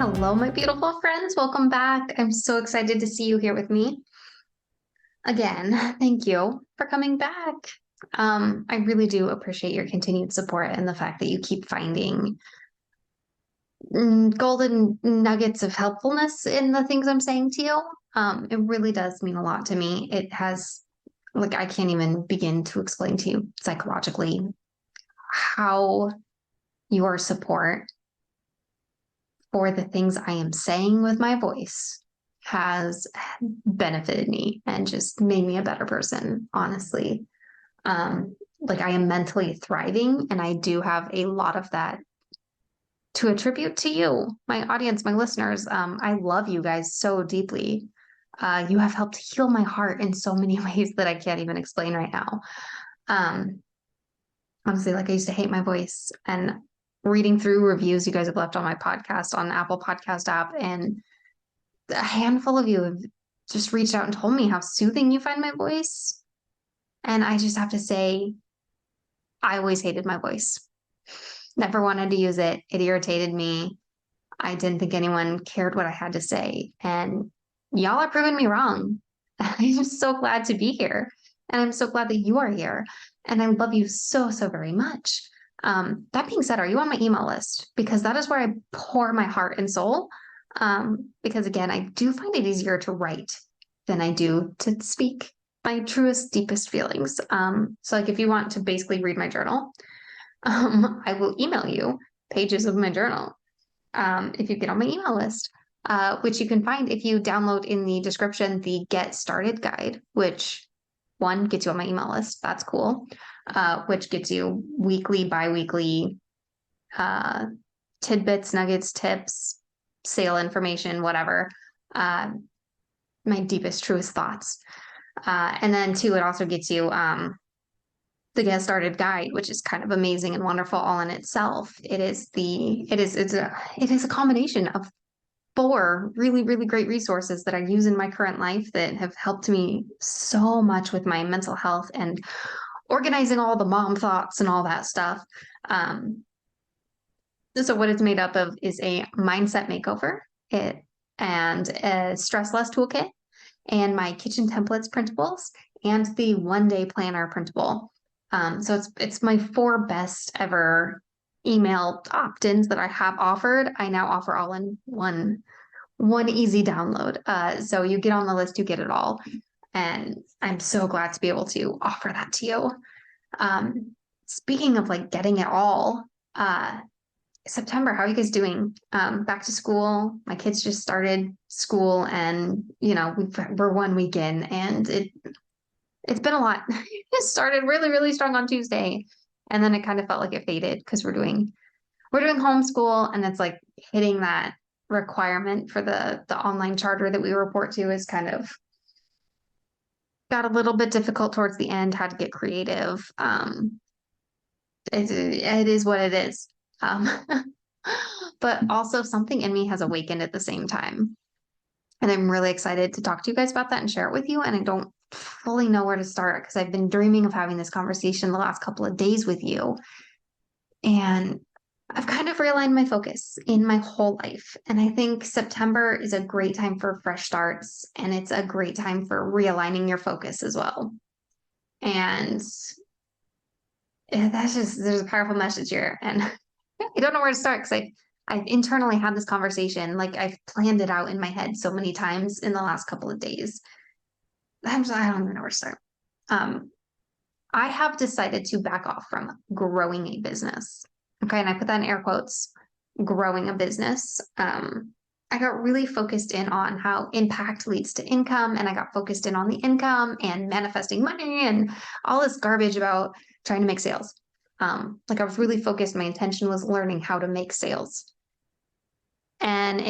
Hello, my beautiful friends. Welcome back. I'm so excited to see you here with me. Again, thank you for coming back. I really do appreciate your continued support and the fact that you keep finding golden nuggets of helpfulness in the things I'm saying to you. It really does mean a lot to me. It has, like, I can't even begin to explain to you psychologically how your support for the things I am saying with my voice has benefited me and just made me a better person, honestly. Like, I am mentally thriving, and I do have a lot of that to attribute to you, my audience, my listeners. I love you guys so deeply. You have helped heal my heart in so many ways that I can't even explain right now. Um, Honestly, like, I used to hate my voice, and reading through reviews you guys have left on my podcast on Apple Podcast app, and a handful of you have just reached out and told me how soothing you find my voice. And I just have to say, I always hated my voice. Never wanted to use it. It irritated me. I didn't think anyone cared what I had to say. And y'all are proving me wrong. I'm just so glad to be here. And I'm so glad that you are here. And I love you so, so very much. That being said, are you on my email list? Because that is where I pour my heart and soul. Because again, I do find it easier to write than I do to speak my truest, deepest feelings. So like if you want to basically read my journal, I will email you pages of my journal if you get on my email list, which you can find if you download in the description the Get Started guide, which one gets you on my email list. That's cool. Which gets you weekly, bi-weekly tidbits, nuggets, tips, sale information, whatever. My deepest, truest thoughts. And then two, it also gets you the Get Started guide, which is kind of amazing and wonderful all in itself. It is a combination of four really, really great resources that I use in my current life that have helped me so much with my mental health and organizing all the mom thoughts and all that stuff. So what it's made up of is a mindset makeover, and a stress less toolkit, and my kitchen templates printables, and the 1-day planner printable. So it's my 4 best ever email opt-ins that I have offered. I now offer all in one easy download. So you get on the list, you get it all. And I'm so glad to be able to offer that to you. Speaking of like getting it all, September, how are you guys doing? Back to school. My kids just started school, and we're 1 week in, and it's been a lot. It started really, really strong on Tuesday, and then it kind of felt like it faded because we're doing homeschool, and it's like hitting that requirement for the online charter that we report to is kind of got a little bit difficult towards the end. Had to get creative. It is what it is. But also something in me has awakened at the same time. And I'm really excited to talk to you guys about that and share it with you. And I don't fully know where to start because I've been dreaming of having this conversation the last couple of days with you. And I've kind of realigned my focus in my whole life. And I think September is a great time for fresh starts. And it's a great time for realigning your focus as well. And there's a powerful message here. And I don't know where to start because I've internally had this conversation. Like, I've planned it out in my head so many times in the last couple of days. I don't even know where to start. I have decided to back off from growing a business. Okay. And I put that in air quotes, growing a business. I got really focused in on how impact leads to income. And I got focused in on the income and manifesting money and all this garbage about trying to make sales. Like, I was really focused. My intention was learning how to make sales. And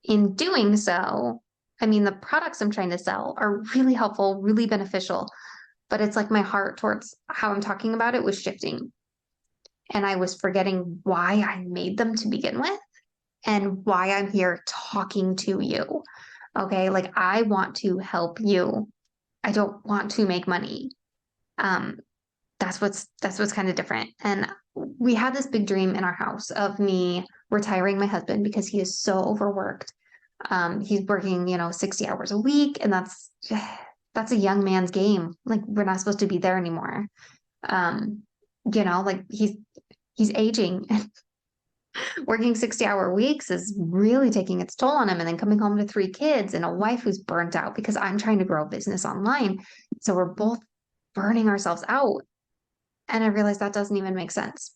in doing so, I mean, the products I'm trying to sell are really helpful, really beneficial, but it's like my heart towards how I'm talking about it was shifting. And I was forgetting why I made them to begin with and why I'm here talking to you. Okay. Like, I want to help you. I don't want to make money. that's what's kind of different. And we had this big dream in our house of me retiring my husband because he is so overworked. He's working, 60 hours a week, and that's a young man's game. Like we're not supposed to be there anymore. Um, like he's aging. Working 60-hour weeks is really taking its toll on him. And then coming home to 3 kids and a wife who's burnt out because I'm trying to grow a business online. So we're both burning ourselves out. And I realized that doesn't even make sense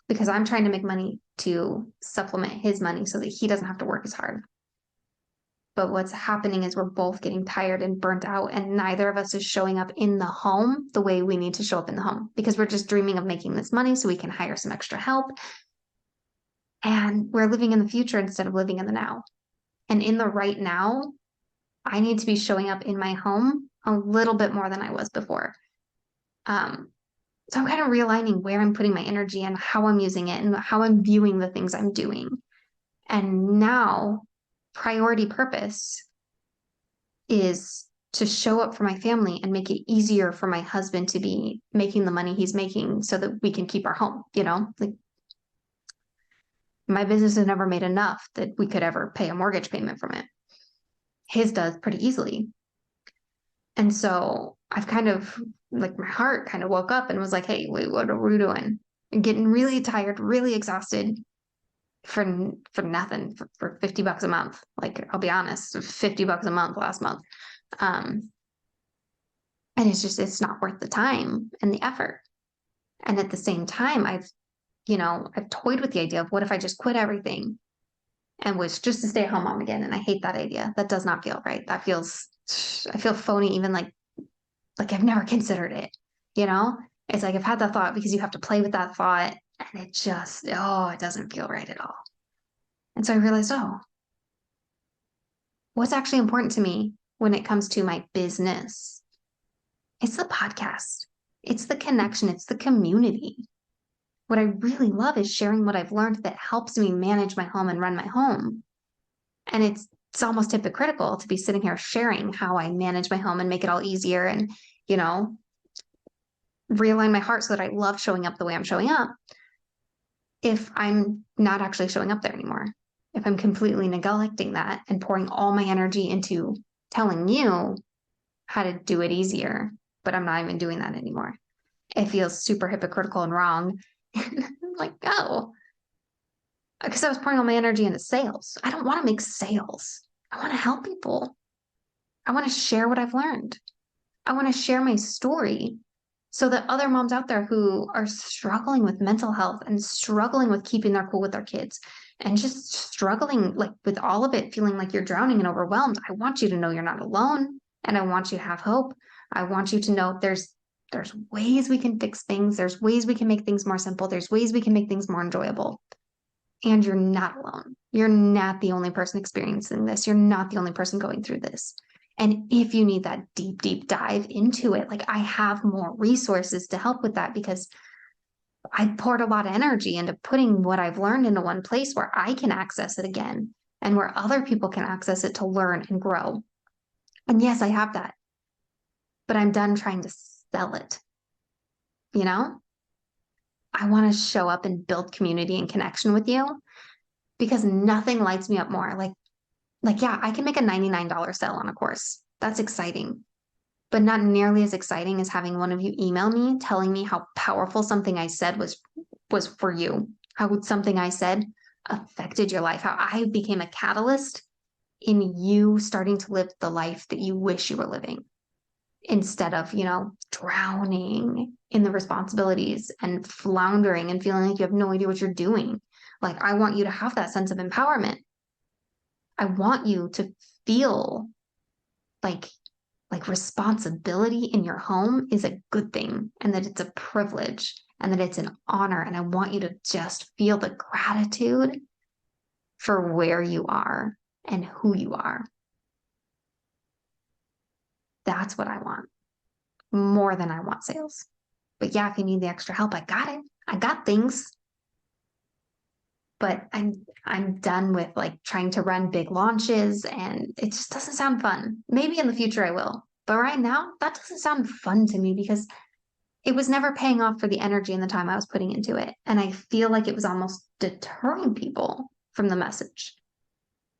because I'm trying to make money to supplement his money so that he doesn't have to work as hard. But what's happening is we're both getting tired and burnt out, and neither of us is showing up in the home the way we need to show up in the home because we're just dreaming of making this money so we can hire some extra help. And we're living in the future instead of living in the now. And in the right now, I need to be showing up in my home a little bit more than I was before. So I'm kind of realigning where I'm putting my energy and how I'm using it and how I'm viewing the things I'm doing. And now, priority purpose is to show up for my family and make it easier for my husband to be making the money he's making so that we can keep our home, like my business has never made enough that we could ever pay a mortgage payment from it. His does pretty easily. And so I've kind of like my heart kind of woke up and was like, hey, wait, what are we doing? I'm getting really tired, really exhausted for nothing for $50 a month. Like, I'll be honest, $50 a month last month. And it's not worth the time and the effort. And at the same time, I've toyed with the idea of what if I just quit everything and was just a stay-at-home mom again. And I hate that idea. That does not feel right. I feel phony, even like I've never considered it, It's like I've had that thought because you have to play with that thought and it doesn't feel right at all. And so I realized, what's actually important to me when it comes to my business? It's the podcast. It's the connection. It's the community. What I really love is sharing what I've learned that helps me manage my home and run my home. And it's almost hypocritical to be sitting here sharing how I manage my home and make it all easier and, realign my heart so that I love showing up the way I'm showing up if I'm not actually showing up there anymore. If I'm completely neglecting that and pouring all my energy into telling you how to do it easier, but I'm not even doing that anymore. It feels super hypocritical and wrong. I'm like, because I was pouring all my energy into sales. I don't want to make sales. I want to help people. I want to share what I've learned. I want to share my story so that other moms out there who are struggling with mental health and struggling with keeping their cool with their kids and just struggling like with all of it, feeling like you're drowning and overwhelmed. I want you to know you're not alone, and I want you to have hope. I want you to know there's ways we can fix things. There's ways we can make things more simple. There's ways we can make things more enjoyable. And you're not alone. You're not the only person experiencing this. You're not the only person going through this. And if you need that deep, deep dive into it, like I have more resources to help with that because I poured a lot of energy into putting what I've learned into one place where I can access it again and where other people can access it to learn and grow. And yes, I have that, but I'm done trying to sell it. I want to show up and build community and connection with you because nothing lights me up more. Yeah, I can make a $99 sale on a course. That's exciting, but not nearly as exciting as having one of you email me telling me how powerful something I said was for you, how something I said affected your life, how I became a catalyst in you starting to live the life that you wish you were living instead of, drowning in the responsibilities and floundering and feeling like you have no idea what you're doing. Like, I want you to have that sense of empowerment. I want you to feel like responsibility in your home is a good thing and that it's a privilege and that it's an honor. And I want you to just feel the gratitude for where you are and who you are. That's what I want more than I want sales. But yeah, if you need the extra help, I got it. I got things. But I'm done with like trying to run big launches and it just doesn't sound fun. Maybe in the future I will. But right now, that doesn't sound fun to me because it was never paying off for the energy and the time I was putting into it. And I feel like it was almost deterring people from the message.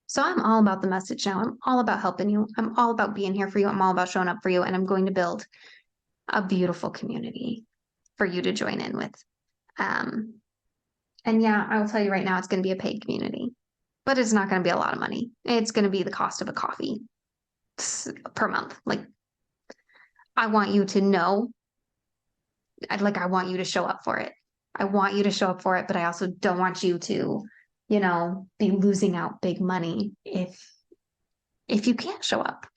So I'm all about the message now. I'm all about helping you. I'm all about being here for you. I'm all about showing up for you. And I'm going to build a beautiful community for you to join in with. And yeah, I will tell you right now, it's going to be a paid community, but it's not going to be a lot of money. It's going to be the cost of a coffee per month. Like, I want you to know, I want you to show up for it. I want you to show up for it, but I also don't want you to, be losing out big money if you can't show up,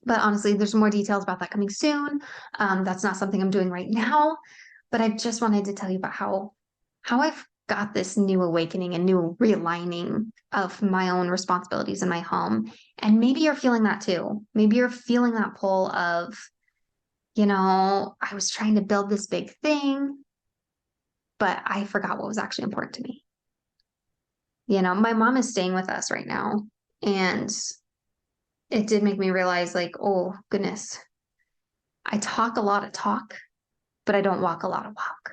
But honestly, there's more details about that coming soon. That's not something I'm doing right now, but I just wanted to tell you about how I've got this new awakening and new realigning of my own responsibilities in my home. And maybe you're feeling that too. Maybe you're feeling that pull of, I was trying to build this big thing, but I forgot what was actually important to me. My mom is staying with us right now, and it did make me realize, like, oh goodness, I talk a lot of talk, but I don't walk a lot of walk.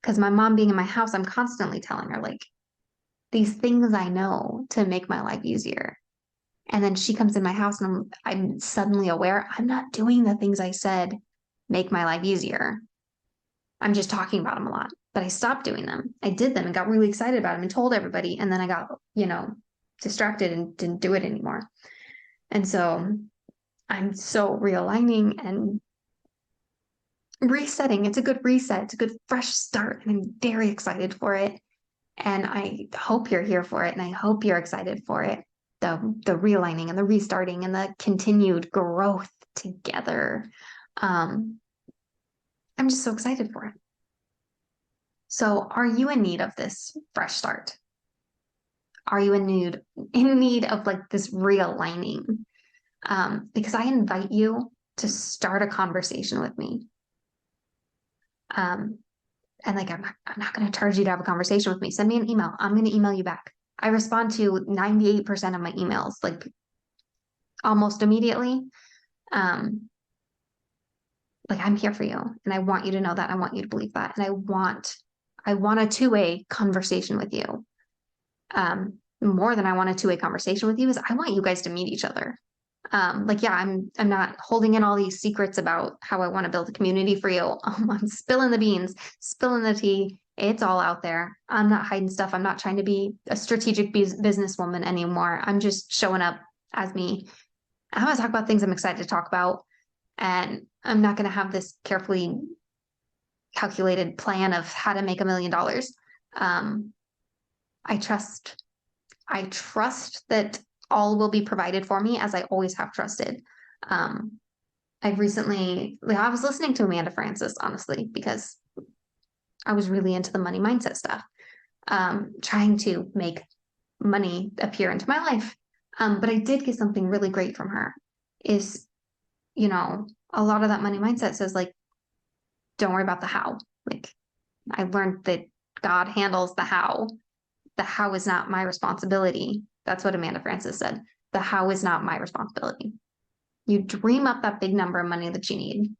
Because my mom being in my house, I'm constantly telling her, like, these things I know to make my life easier. And then she comes in my house and I'm suddenly aware I'm not doing the things I said make my life easier. I'm just talking about them a lot, but I stopped doing them. I did them and got really excited about them and told everybody. And then I got, distracted and didn't do it anymore. And so I'm so realigning and resetting. It's a good reset. It's a good fresh start. And I'm very excited for it. And I hope you're here for it. And I hope you're excited for it. The realigning and the restarting and the continued growth together. I'm just so excited for it. So are you in need of this fresh start? Are you in need of like this realigning? Because I invite you to start a conversation with me. And like, I'm not going to charge you to have a conversation with me. Send me an email. I'm going to email you back. I respond to 98% of my emails, like almost immediately. Like, I'm here for you, and I want you to know that. I want you to believe that. And I want a two-way conversation with you. More than I want a two-way conversation with you is I want you guys to meet each other. I'm not holding in all these secrets about how I want to build a community for you. I'm spilling the beans, spilling the tea. It's all out there. I'm not hiding stuff. I'm not trying to be a strategic businesswoman anymore. I'm just showing up as me. I'm going to talk about things I'm excited to talk about. And I'm not going to have this carefully calculated plan of how to make $1 million. I trust that all will be provided for me, as I always have trusted. I was listening to Amanda Frances, honestly, because I was really into the money mindset stuff, trying to make money appear into my life. But I did get something really great from her is, a lot of that money mindset says, like, don't worry about the how. Like, I learned that God handles the how. The how is not my responsibility. That's what Amanda Frances said. The how is not my responsibility. You dream up that big number of money that you need.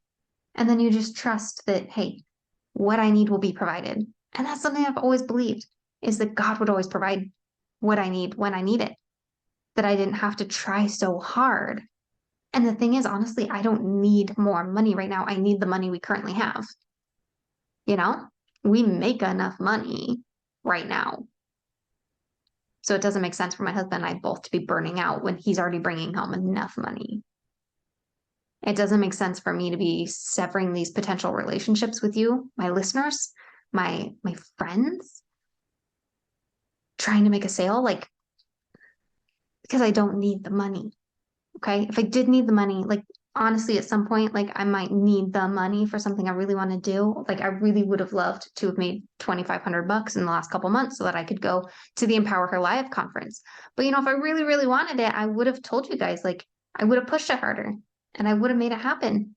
And then you just trust that, hey, what I need will be provided. And that's something I've always believed, is that God would always provide what I need when I need it. That I didn't have to try so hard. And the thing is, honestly, I don't need more money right now. I need the money we currently have. We make enough money right now. So it doesn't make sense for my husband and I both to be burning out when he's already bringing home enough money. It doesn't make sense for me to be severing these potential relationships with you, my listeners, my friends, trying to make a sale, like, because I don't need the money. Okay. If I did need the money, like, honestly, at some point, like, I might need the money for something I really want to do. Like, I really would have loved to have made $2,500 in the last couple months so that I could go to the Empower Her Live conference. But, if I really, really wanted it, I would have told you guys, like, I would have pushed it harder and I would have made it happen.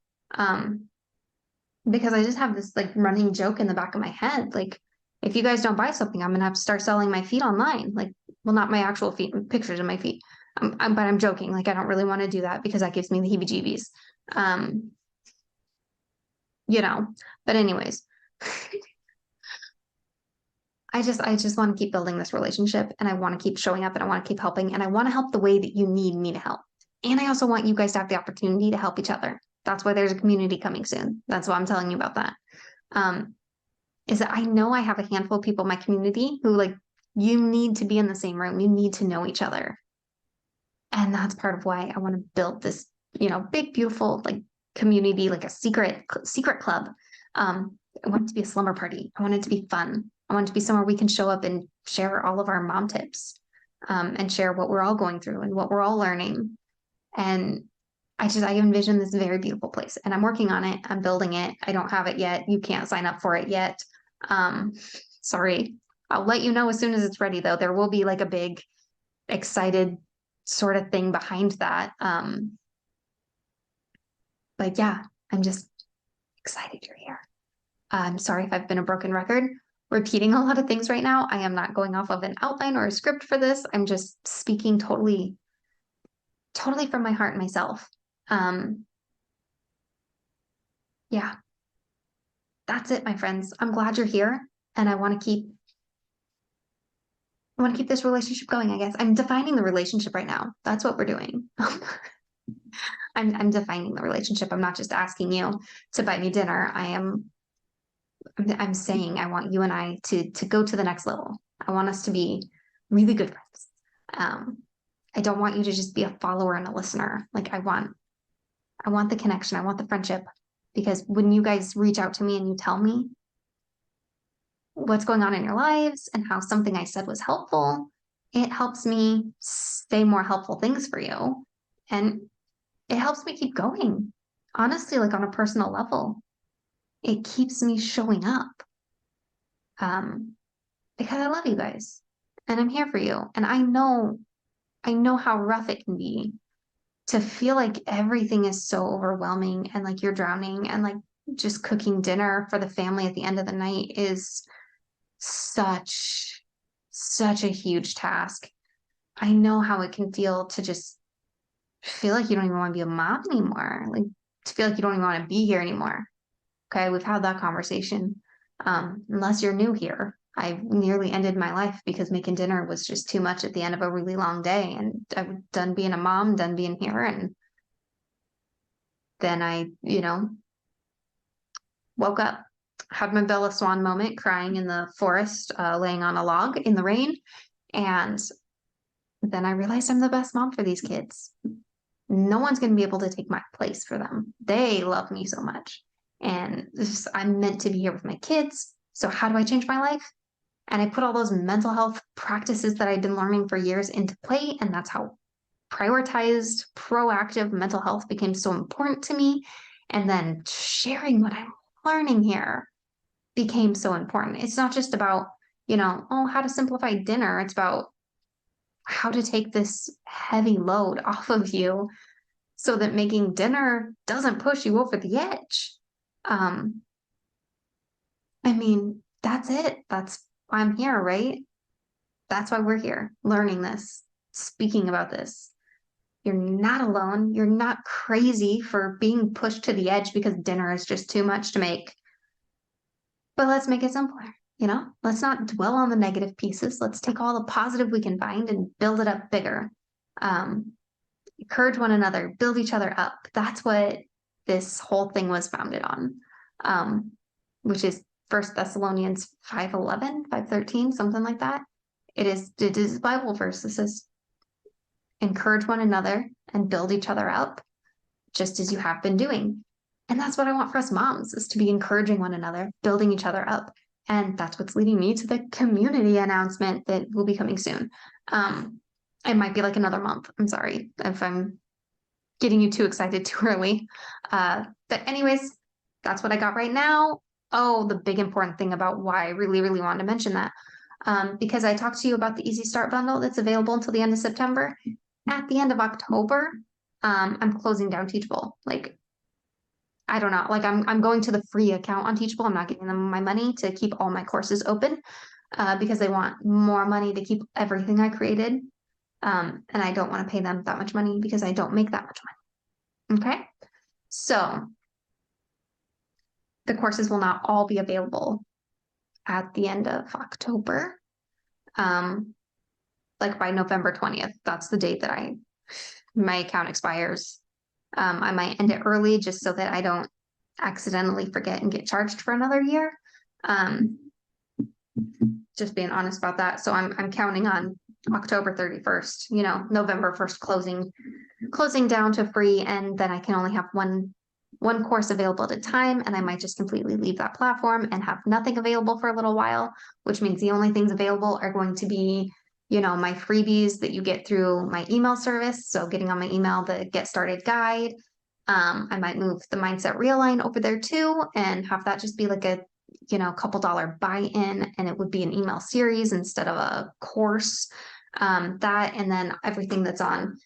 Because I just have this, like, running joke in the back of my head. Like, if you guys don't buy something, I'm going to have to start selling my feet online. Like, well, not my actual feet, pictures of my feet. But I'm joking. Like, I don't really want to do that because that gives me the heebie-jeebies. but anyways, I just want to keep building this relationship, and I want to keep showing up, and I want to keep helping, and I want to help the way that you need me to help. And I also want you guys to have the opportunity to help each other. That's why there's a community coming soon. That's why I'm telling you about that. Um, is that I know I have a handful of people in my community who like you need to be in the same room. You need to know each other. And that's part of why I want to build this, big, beautiful like community, like a secret club. I want it to be a slumber party. I want it to be fun. I want it to be somewhere we can show up and share all of our mom tips, and share what we're all going through and what we're all learning. And I envision this very beautiful place, and I'm working on it. I'm building it. I don't have it yet. You can't sign up for it yet. Um, sorry. I'll let you know as soon as it's ready, though. There will be like a big, excited sort of thing behind that. But yeah, I'm just excited you're here. I'm sorry if I've been a broken record, repeating a lot of things right now. I am not going off of an outline or a script for this. I'm just speaking totally from my heart and myself. Yeah, that's it, my friends. I'm glad you're here, and I want to keep this relationship going, I guess. I'm defining the relationship right now. That's what we're doing. I'm defining the relationship. I'm not just asking you to buy me dinner. I'm saying I want you and I to go to the next level. I want us to be really good friends. I don't want you to just be a follower and a listener. Like I want the connection. I want the friendship, because when you guys reach out to me and you tell me what's going on in your lives and how something I said was helpful, it helps me say more helpful things for you. And it helps me keep going. Honestly, like on a personal level, it keeps me showing up. Because I love you guys and I'm here for you. And I know how rough it can be to feel like everything is so overwhelming and like you're drowning, and like just cooking dinner for the family at the end of the night is such a huge task. I know how it can feel to just feel like you don't even want to be a mom anymore, like to feel like you don't even want to be here anymore. Okay, we've had that conversation. Unless you're new here, I nearly ended my life because making dinner was just too much at the end of a really long day, and I'm done being a mom, done being here, and then I, woke up, had my Bella Swan moment, crying in the forest, laying on a log in the rain, and then I realized I'm the best mom for these kids. No one's going to be able to take my place for them. They love me so much. And I'm meant to be here with my kids. So how do I change my life? And I put all those mental health practices that I've been learning for years into play. And that's how prioritized, proactive mental health became so important to me. And then sharing what I'm learning here became so important. It's not just about, how to simplify dinner. It's about how to take this heavy load off of you so that making dinner doesn't push you over the edge. I mean, that's it. That's why I'm here, right? That's why we're here, learning this, speaking about this. You're not alone. You're not crazy for being pushed to the edge because dinner is just too much to make. But let's make it simpler, Let's not dwell on the negative pieces. Let's take all the positive we can find and build it up bigger. Encourage one another, build each other up. That's what this whole thing was founded on, which is First Thessalonians 5:11, 5:13, something like that. It is a Bible verse. This says, encourage one another and build each other up, just as you have been doing. And that's what I want for us moms, is to be encouraging one another, building each other up. And that's what's leading me to the community announcement that will be coming soon. It might be like another month. I'm sorry if I'm getting you too excited too early. But anyways, that's what I got right now. Oh, the big important thing about why I really, really wanted to mention that. Because I talked to you about the Easy Start bundle that's available until the end of September. At the end of October, I'm closing down Teachable. Like, I don't know, like I'm going to the free account on Teachable. I'm not giving them my money to keep all my courses open, because they want more money to keep everything I created. And I don't want to pay them that much money because I don't make that much money. Okay. So the courses will not all be available at the end of October. Like by November 20th, that's the date that my account expires. I might end it early just so that I don't accidentally forget and get charged for another year. Just being honest about that. So I'm counting on October 31st, November 1st closing down to free, and then I can only have one course available at a time, and I might just completely leave that platform and have nothing available for a little while, which means the only things available are going to be, my freebies that you get through my email service. So getting on my email, the Get Started Guide. I might move the Mindset Realign over there too, and have that just be like a couple dollar buy-in, and it would be an email series instead of a course. That, and then everything that's on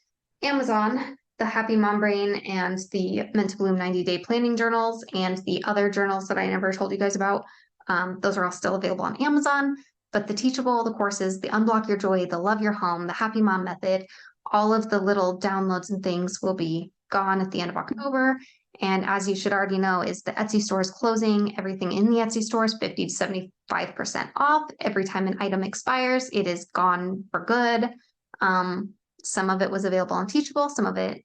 Amazon, the Happy Mom Brain and the Meant to Bloom 90-day planning journals, and the other journals that I never told you guys about. Those are all still available on Amazon, but the Teachable, the courses, the Unblock Your Joy, the Love Your Home, the Happy Mom Method, all of the little downloads and things will be gone at the end of October. And as you should already know, is the Etsy store is closing. Everything in the Etsy store is 50 to 75% off. Every time an item expires, it is gone for good. Some of it was available on Teachable, some of it,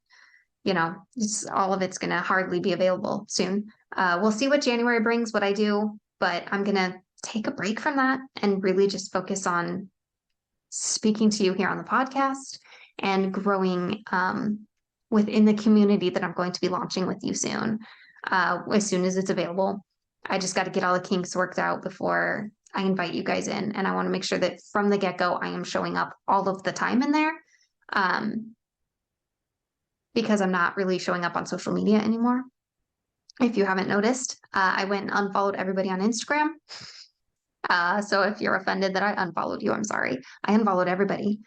all of it's going to hardly be available soon. We'll see what January brings, what I do, but I'm going to take a break from that and really just focus on speaking to you here on the podcast and growing within the community that I'm going to be launching with you soon, as soon as it's available. I just got to get all the kinks worked out before I invite you guys in. And I want to make sure that from the get-go, I am showing up all of the time in there. Because I'm not really showing up on social media anymore. If you haven't noticed, I went and unfollowed everybody on Instagram. So if you're offended that I unfollowed you, I'm sorry. I unfollowed everybody.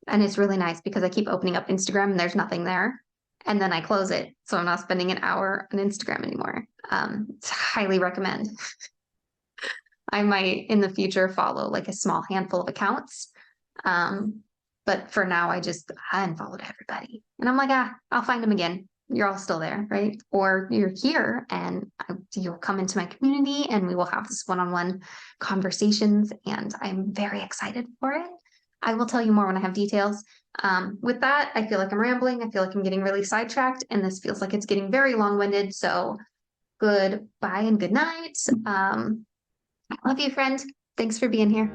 And it's really nice because I keep opening up Instagram and there's nothing there. And then I close it. So I'm not spending an hour on Instagram anymore. Highly recommend. I might in the future follow like a small handful of accounts. But for now, I unfollowed everybody. And I'm like, I'll find them again. You're all still there, right? Or you're here and you'll come into my community and we will have this one-on-one conversations. And I'm very excited for it. I will tell you more when I have details. With that, I feel like I'm rambling. I feel like I'm getting really sidetracked, and this feels like it's getting very long-winded. So goodbye and good night. I love you, friend. Thanks for being here.